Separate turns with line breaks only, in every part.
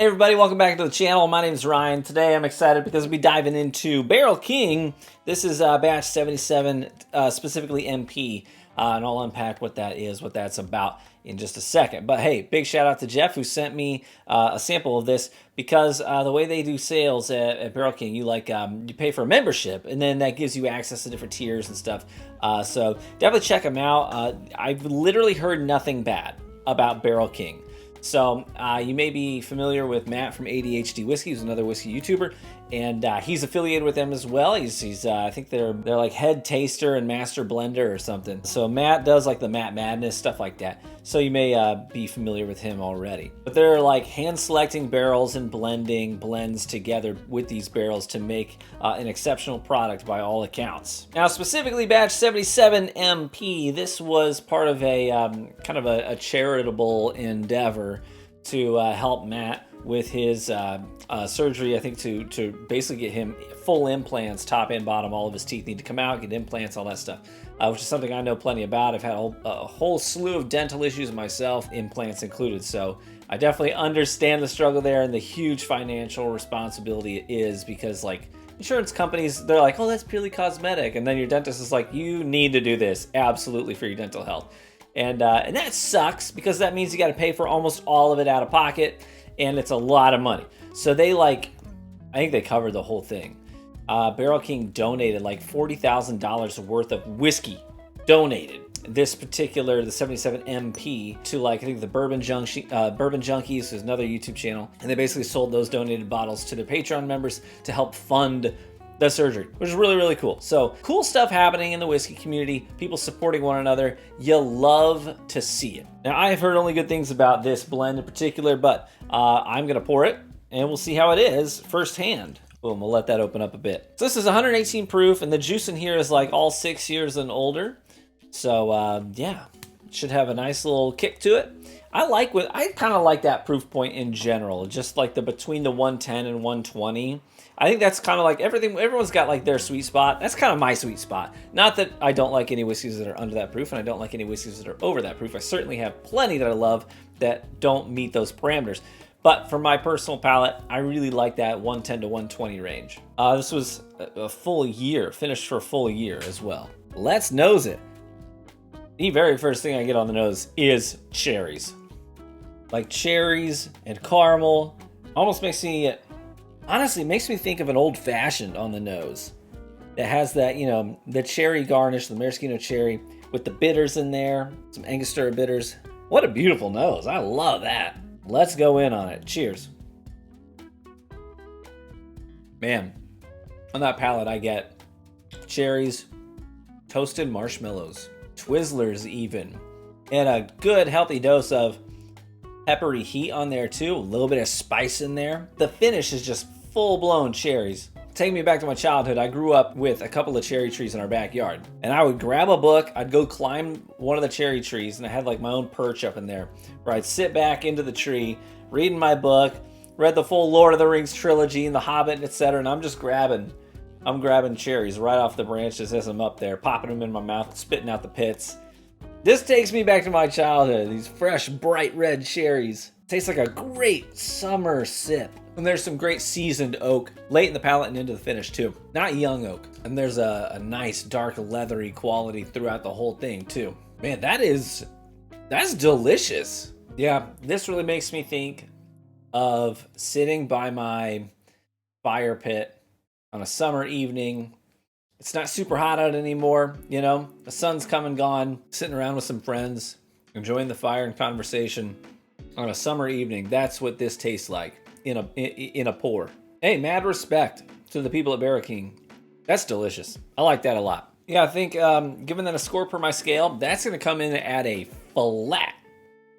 Hey everybody, welcome back to the channel. My name is Ryan. Today I'm excited because we'll be diving into Barrel King. This is batch 77, specifically MP, and I'll unpack what that is, what that's about in just a second. But hey, big shout out to Jeff who sent me a sample of this because the way they do sales at Barrel King, you you pay for a membership and then that gives you access to different tiers and stuff. So definitely check them out. I've literally heard nothing bad about Barrel King. So you may be familiar with Matt from ADHD Whiskey, who's another whiskey YouTuber, and he's affiliated with them as well. He's I think they're like head taster and master blender or something. So Matt does like the Matt Madness, stuff like that. So you may be familiar with him already. But they're like hand selecting barrels and blending blends together with these barrels to make an exceptional product by all accounts. Now specifically batch 77 MP, this was part of a kind of a charitable endeavor to help Matt with his surgery, I think to basically get him full implants, top and bottom. All of his teeth need to come out, get implants, all that stuff, which is something I know plenty about. I've had a whole slew of dental issues myself, implants included, so I definitely understand the struggle there and the huge financial responsibility it is, because like insurance companies, they're like, oh, that's purely cosmetic, and then your dentist is like, you need to do this absolutely for your dental health. And that sucks, because that means you got to pay for almost all of it out of pocket, and it's a lot of money. So they I think they covered the whole thing. Barrel King donated like $40,000 worth of whiskey, donated this particular, the 77 MP, to I think the Bourbon Junkies, is another YouTube channel, and they basically sold those donated bottles to their Patreon members to help fund the surgery, which is really, really cool. So cool stuff happening in the whiskey community, people supporting one another. You love to see it. Now, I have heard only good things about this blend in particular, but I'm gonna pour it and we'll see how it is firsthand. Boom, we'll let that open up a bit. So this is 118 proof, and the juice in here is like all 6 years and older. So yeah, it should have a nice little kick to it. I kind of like that proof point in general, just like the between the 110 and 120. I think that's kind of like everyone's got like their sweet spot. That's kind of my sweet spot. Not that I don't like any whiskeys that are under that proof, and I don't like any whiskeys that are over that proof. I certainly have plenty that I love that don't meet those parameters. But for my personal palate, I really like that 110 to 120 range. This was a full year, finished for a full year as well. Let's nose it. The very first thing I get on the nose is cherries. Like cherries and caramel. Almost makes me, honestly, makes me think of an old fashioned on the nose. That has that, you know, the cherry garnish, the maraschino cherry, with the bitters in there, some Angostura bitters. What a beautiful nose. I love that. Let's go in on it. Cheers. Man, on that palate I get cherries, toasted marshmallows, Twizzlers even, and a good healthy dose of peppery heat on there too. A little bit of spice in there. The finish is just full-blown cherries. Taking me back to my childhood, I grew up with a couple of cherry trees in our backyard, and I would grab a book, I'd go climb one of the cherry trees, and I had like my own perch up in there where I'd sit back into the tree, reading my book, read the full Lord of the Rings trilogy and The Hobbit, etc., and I'm grabbing cherries right off the branches as I'm up there, popping them in my mouth, spitting out the pits. This takes me back to my childhood, these fresh, bright red cherries. Tastes like a great summer sip. And there's some great seasoned oak late in the palate and into the finish too. Not young oak. And there's a nice dark leathery quality throughout the whole thing too. Man, that's delicious. Yeah, this really makes me think of sitting by my fire pit on a summer evening. It's not super hot out anymore, you know, the sun's come and gone, sitting around with some friends, enjoying the fire and conversation on a summer evening. That's what this tastes like in a pour. Hey, mad respect to the people at Barrel King. That's delicious. I like that a lot. Yeah, I think given that a score per my scale, that's going to come in at a flat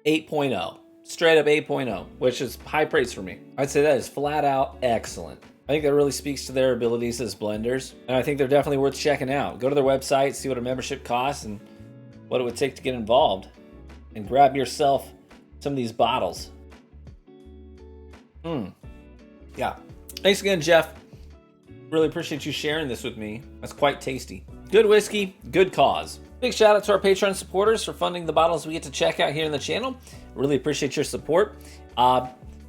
8.0. Straight up 8.0, which is high praise for me. I'd say that is flat out excellent. I think that really speaks to their abilities as blenders, and I think they're definitely worth checking out. Go to their website, see what a membership costs and what it would take to get involved, and grab yourself some of these bottles. Yeah. Thanks again, Jeff. Really appreciate you sharing this with me. That's quite tasty. Good whiskey, good cause. Big shout out to our Patreon supporters for funding the bottles we get to check out here in the channel. Really appreciate your support.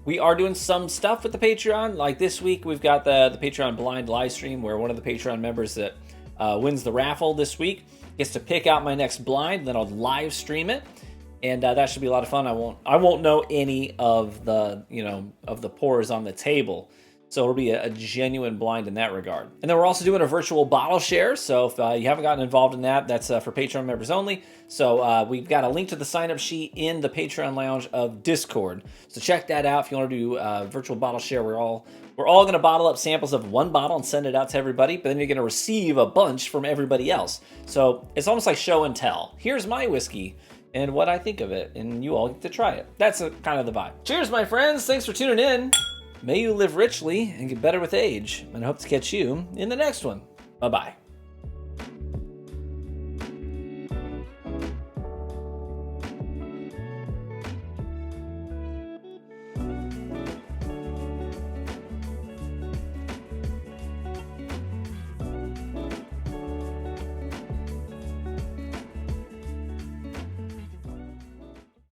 We are doing some stuff with the Patreon. Like this week, we've got the Patreon blind live stream where one of the Patreon members that wins the raffle this week gets to pick out my next blind. Then I'll live stream it, and that should be a lot of fun. I won't know any of the of the pours on the table, so it'll be a genuine blind in that regard. And then we're also doing a virtual bottle share. So if you haven't gotten involved in that, that's for Patreon members only. So we've got a link to the sign-up sheet in the Patreon lounge of Discord. So check that out if you want to do a virtual bottle share. We're all going to bottle up samples of one bottle and send it out to everybody, but then you're going to receive a bunch from everybody else. So it's almost like show and tell. Here's my whiskey and what I think of it, and you all get to try it. That's kind of the vibe. Cheers, my friends. Thanks for tuning in. May you live richly and get better with age, and I hope to catch you in the next one. Bye-bye.